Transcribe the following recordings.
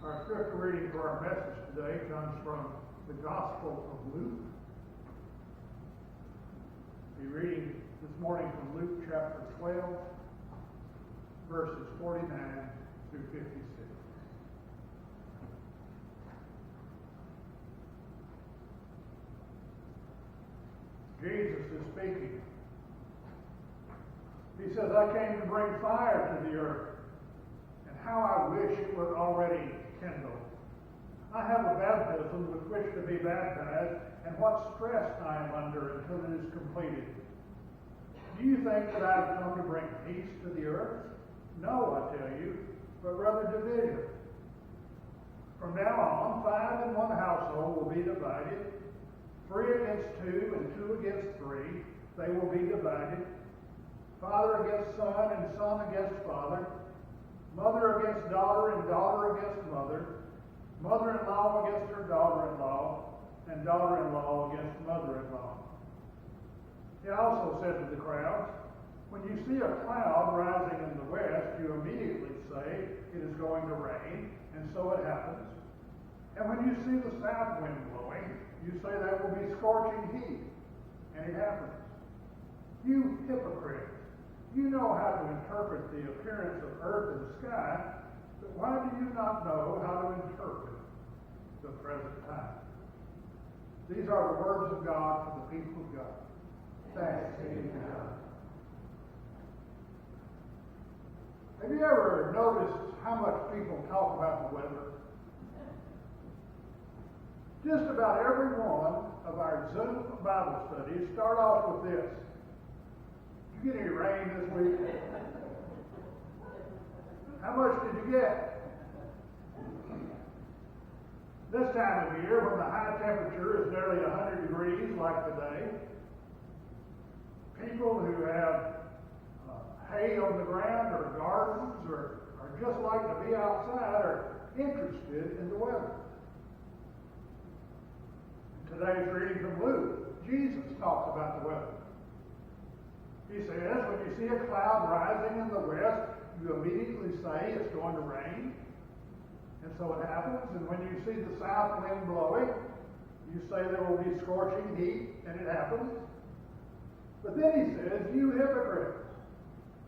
Our scripture reading for our message today comes from the Gospel of Luke. We'll be reading this morning from Luke chapter 12, verses 49 through 56. Jesus is speaking. He says, I came to bring fire to the earth, and how I wish it were already kindled. I have a baptism with which to be baptized, and what stress I am under until it is completed. Do you think that I have come to bring peace to the earth? No, I tell you, but rather division. From now on, 5 in one household will be divided, 3 against 2 and 2 against 3. They will be divided. Father against son and son against father. Mother against daughter and daughter against mother. Mother-in-law against her daughter-in-law, and daughter-in-law against mother-in-law. He also said to the crowds, when you see a cloud rising in the west, you immediately say, it is going to rain, and so it happens. And when you see the south wind blowing, you say that will be scorching heat, and it happens. You hypocrites, you know how to interpret the appearance of earth and sky, but why do you not know how to interpret the present time? These are the words of God for the people of God. Thanks be to God. Have you ever noticed how much people talk about the weather? Just about every one of our Zoom Bible studies start off with this. Did you get any rain this week? How much did you get? This time of year, when the high temperature is nearly 100 degrees like today, people who have hay on the ground or gardens or just like to be outside are interested in the weather. In today's reading from Luke, Jesus talks about the weather. He says, when you see a cloud rising in the west, you immediately say it's going to rain. And so it happens. And when you see the south wind blowing, you say there will be scorching heat, and it happens. But then he says, you hypocrites,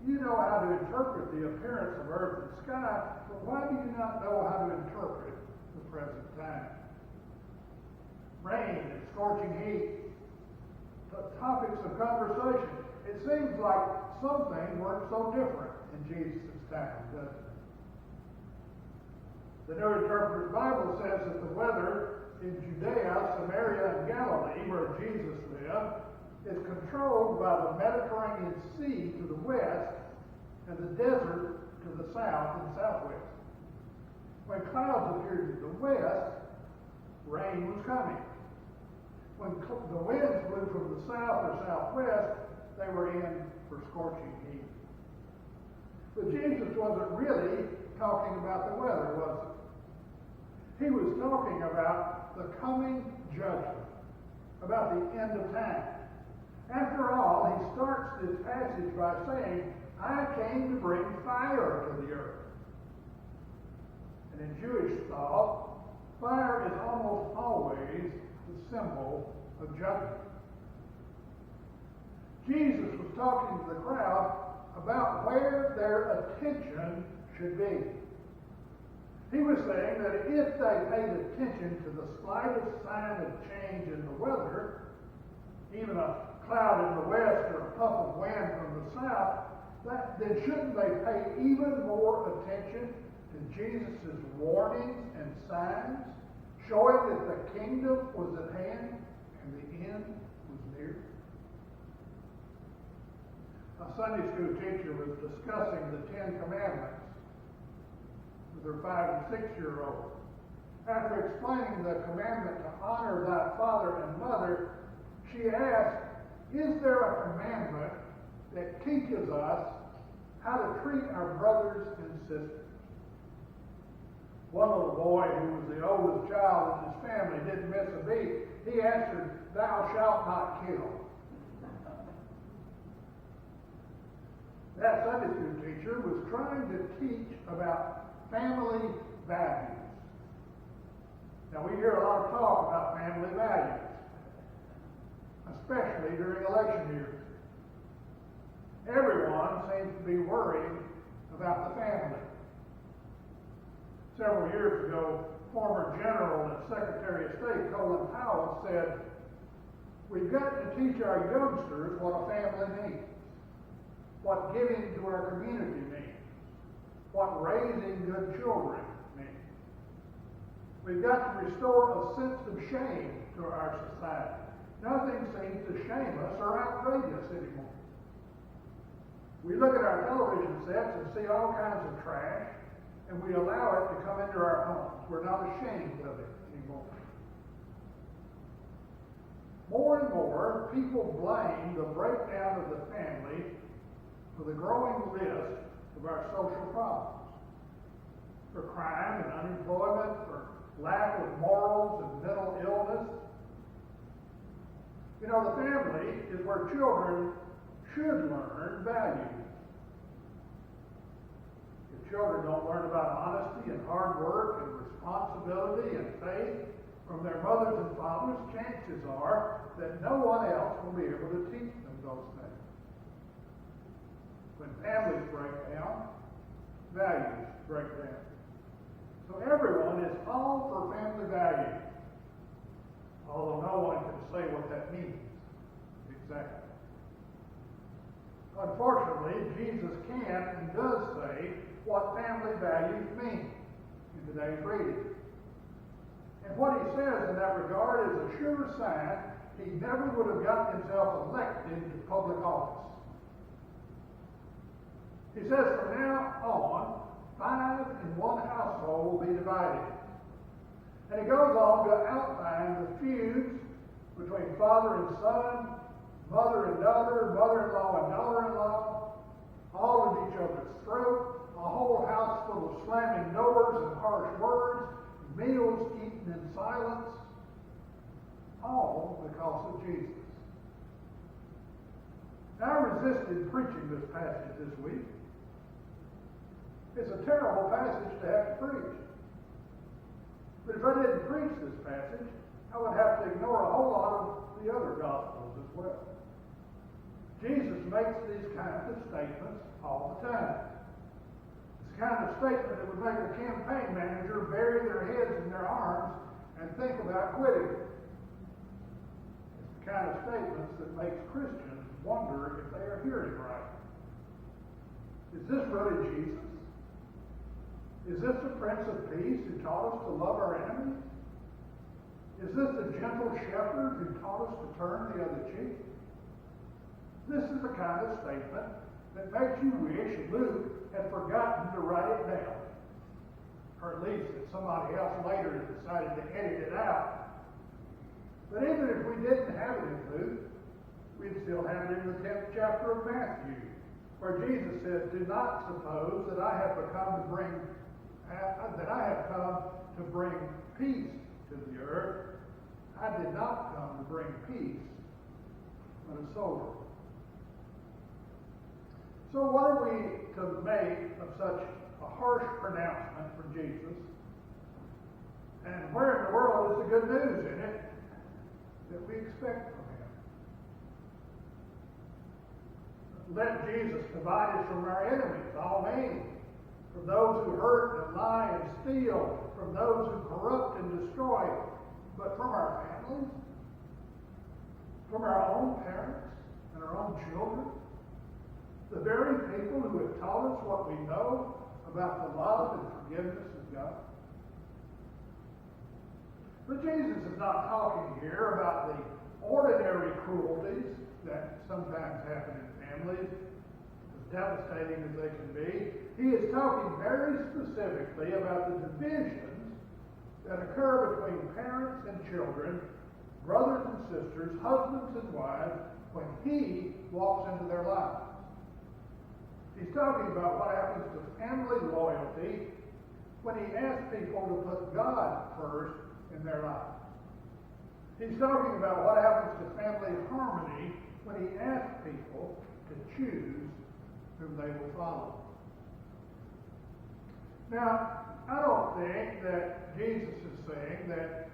you know how to interpret the appearance of earth and sky, but why do you not know how to interpret the present time? Rain and scorching heat, the topics of conversation. It seems like some things weren't so different in Jesus' time, doesn't it? The New Interpreter's Bible says that the weather in Judea, Samaria, and Galilee, where Jesus lived, is controlled by the Mediterranean Sea to the west and the desert to the south and southwest. When clouds appeared to the west, rain was coming. When the winds blew from the south or southwest, they were in for scorching heat. But Jesus wasn't really talking about the weather, was he? He was talking about the coming judgment, about the end of time. After all, he starts this passage by saying, I came to bring fire to the earth. And in Jewish thought, fire is almost always the symbol of judgment. Jesus was talking to the crowd about where their attention should be. He was saying that if they paid attention to the slightest sign of change in the weather, even a cloud in the west or a puff of wind from the south, then shouldn't they pay even more attention to Jesus' warnings and signs, showing that the kingdom was at hand and the end was near? A Sunday school teacher was discussing the 10 Commandments with her 5 and 6-year-olds. After explaining the commandment to honor thy father and mother, she asked, is there a commandment that teaches us how to treat our brothers and sisters? One little boy, who was the oldest child in his family, didn't miss a beat. He answered, thou shalt not kill. That Sunday school teacher was trying to teach about family values. Now, we hear a lot of talk about family values, especially during election years. Everyone seems to be worried about the family. Several years ago, former General and Secretary of State Cowles said, "We've got to teach our youngsters what a family means, what giving to our community means, what raising good children means. We've got to restore a sense of shame to our society. Nothing seems to shame us or outrage us anymore. We look at our television sets and see all kinds of trash, and we allow it to come into our homes. We're not ashamed of it anymore." More and more, people blame the breakdown of the family for the growing list of our social problems. For crime and unemployment, for lack of morals and mental illness. You know, the family is where children should learn values. If children don't learn about honesty and hard work and responsibility and faith from their mothers and fathers, chances are that no one else will be able to teach them those things. When families break down, values break down. So everyone is all for family values, although no one can say what that means exactly. Unfortunately, Jesus can and does say what family values mean in today's reading. And what he says in that regard is a sure sign he never would have gotten himself elected to public office. He says from now on, 5 in one household will be divided. And he goes on to outline the feuds between father and son, mother and daughter, mother-in-law and daughter-in-law, all at each other's throat, a whole house full of slamming doors and harsh words, meals eaten in silence, all because of Jesus. Now, I resisted preaching this passage this week. It's a terrible passage to have to preach. But if I didn't preach this passage, I would have to ignore a whole lot of the other Gospels as well. Jesus makes these kinds of statements all the time. It's the kind of statement that would make a campaign manager bury their heads in their arms and think about quitting. It's the kind of statements that makes Christians wonder if they are hearing right. Is this really Jesus? Is this the Prince of Peace who taught us to love our enemies? Is this the gentle shepherd who taught us to turn the other cheek? This is the kind of statement that makes you wish Luke had forgotten to write it down. Or at least that somebody else later decided to edit it out. But even if we didn't have it in Luke, we'd still have it in the 10th chapter of Matthew, where Jesus said, "Do not suppose that I have come to bring peace to the earth. I did not come to bring peace, but a sword." So what are we to make of such a harsh pronouncement from Jesus? And where in the world is the good news in it that we expect from him? Let Jesus divide us from our enemies, all names, from those who hurt and lie and steal, from those who corrupt and destroy, but from our families, from our own parents and our own children, the very people who have taught us what we know about the love and forgiveness of God. But Jesus is not talking here about the ordinary cruelties that sometimes happen in families, as devastating as they can be. He is talking very specifically about the divisions that occur between parents and children, brothers and sisters, husbands and wives, when he walks into their lives. He's talking about what happens to family loyalty when he asks people to put God first in their lives. He's talking about what happens to family harmony when he asks people to choose whom they will follow. Now, I don't think that Jesus is saying that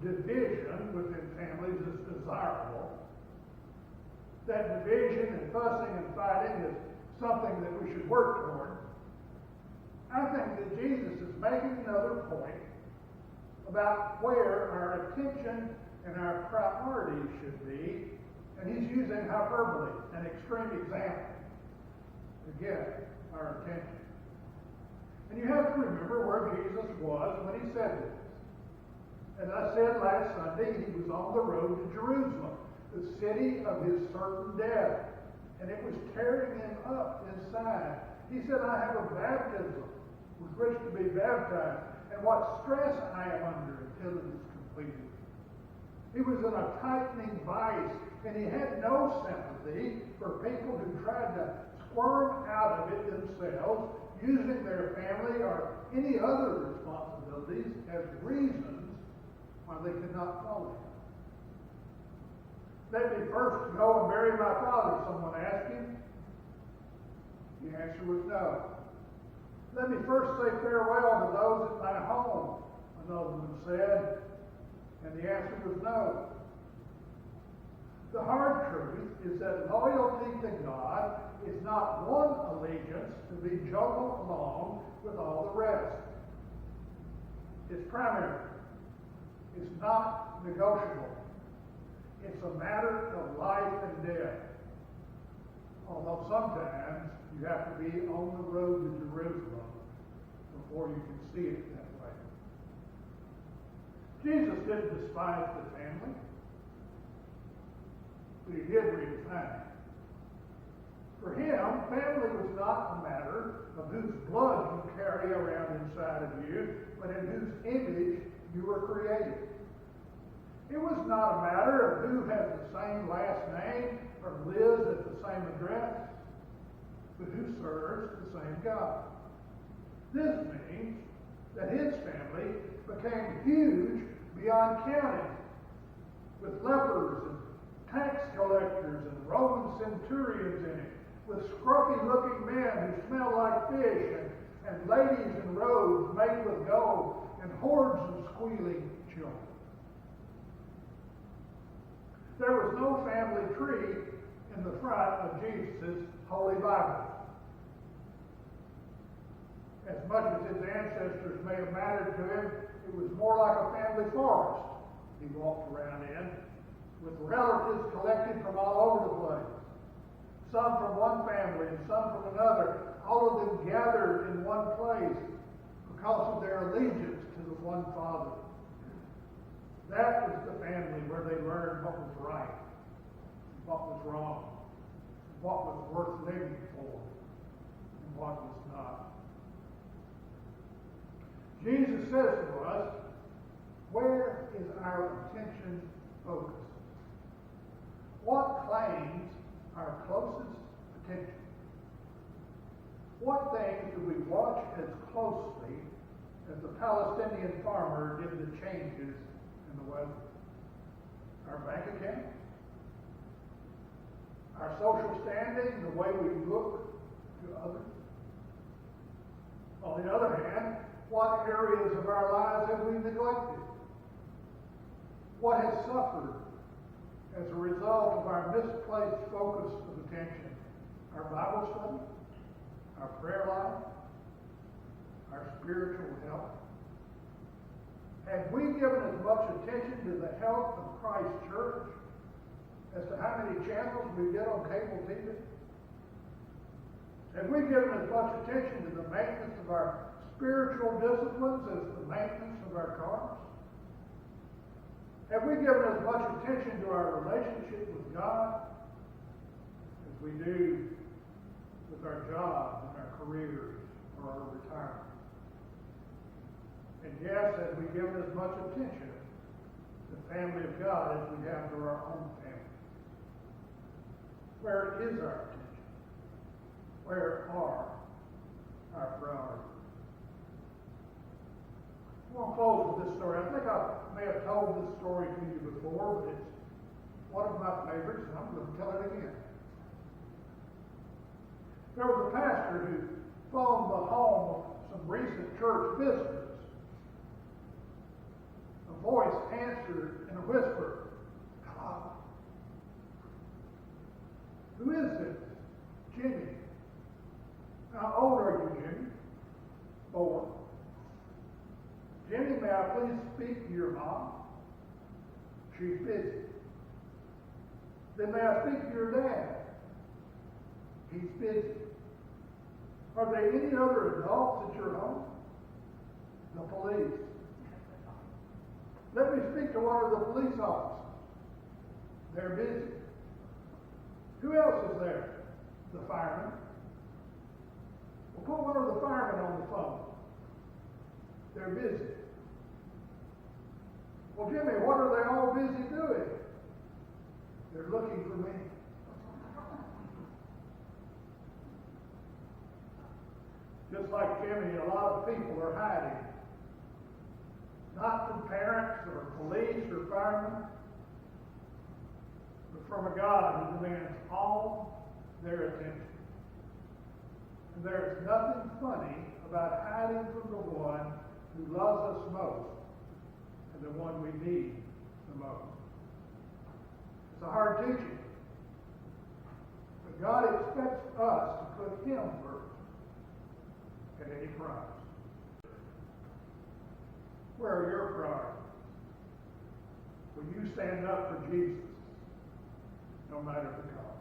division within families is desirable, that division and fussing and fighting is something that we should work toward. I think that Jesus is making another point about where our attention and our priorities should be, and he's using hyperbole, an extreme example, to get our attention. And you have to remember where Jesus was when he said this. As I said last Sunday, he was on the road to Jerusalem, the city of his certain death, and it was tearing him up inside. He said, I have a baptism with which to be baptized, and what stress I am under until it is completed. He was in a tightening vice, and he had no sympathy for people who tried to squirm out of it themselves, using their family or any other responsibilities as reasons why they could not follow him. Let me first go and bury my father, someone asked him. The answer was no. Let me first say farewell to those at my home, another one said, and the answer was no. The hard truth is that loyalty to God is not one allegiance to be juggled along with all the rest. It's primary. It's not negotiable. It's a matter of life and death. Although sometimes you have to be on the road to Jerusalem before you can see it that way. Jesus didn't despise the family, but he did redefine it. For him, family was not a matter of whose blood you carry around inside of you, but in whose image you were created. It was not a matter of who has the same last name or lives at the same address, but who serves the same God. This means that his family became huge beyond counting, with lepers and tax collectors and Roman centurions in it, with scruffy-looking men who smelled like fish, and ladies in robes made with gold, and hordes of squealing children. There was no family tree in the front of Jesus' Holy Bible. As much as his ancestors may have mattered to him, it was more like a family forest he walked around in, with relatives collected from all over the place. Some from one family and some from another, all of them gathered in one place because of their allegiance to the one Father. That was the family where they learned what was right, what was wrong, what was worth living for, and what was not. Jesus says to us, where is our attention focused? What claims our closest attention? What things do we watch as closely as the Palestinian farmer did the changes in the weather? Our bank account? Our social standing, the way we look to others? On the other hand, what areas of our lives have we neglected? What has suffered as a result of our misplaced focus of attention? Our Bible study? Our prayer life? Our spiritual health? Have we given as much attention to the health of Christ's church as to how many channels we get on cable TV? Have we given as much attention to the maintenance of our spiritual disciplines as the maintenance of our cars? Have we given as much attention to our relationship with God as we do with our jobs and our careers or our retirement? And yes, have we given as much attention to the family of God as we have to our own family? Where is our attention? Where are our priorities? I want to close with this story. I think I may have told this story to you before, but it's one of my favorites, and I'm going to tell it again. There was a pastor who phoned the home of some recent church visitors. A voice answered in a whisper, "Hello. Who is this?" "Jimmy." "How old are you, Jimmy?" "4." "Jimmy, may I please speak to your mom?" "She's busy." "Then may I speak to your dad?" "He's busy." "Are there any other adults at your home?" "The police." "Let me speak to one of the police officers." "They're busy." "Who else is there?" "The fireman." "Well, put one of the firemen on the phone." "They're busy." "Well, Jimmy, what are they all busy doing?" "They're looking for me." Just like Jimmy, a lot of people are hiding. Not from parents or police or firemen, but from a God who demands all their attention. And there is nothing funny about hiding from the one who loves us most and the one we need the most. It's a hard teaching. But God expects us to put Him first at any price. Where are your priorities? Will you stand up for Jesus no matter the cost?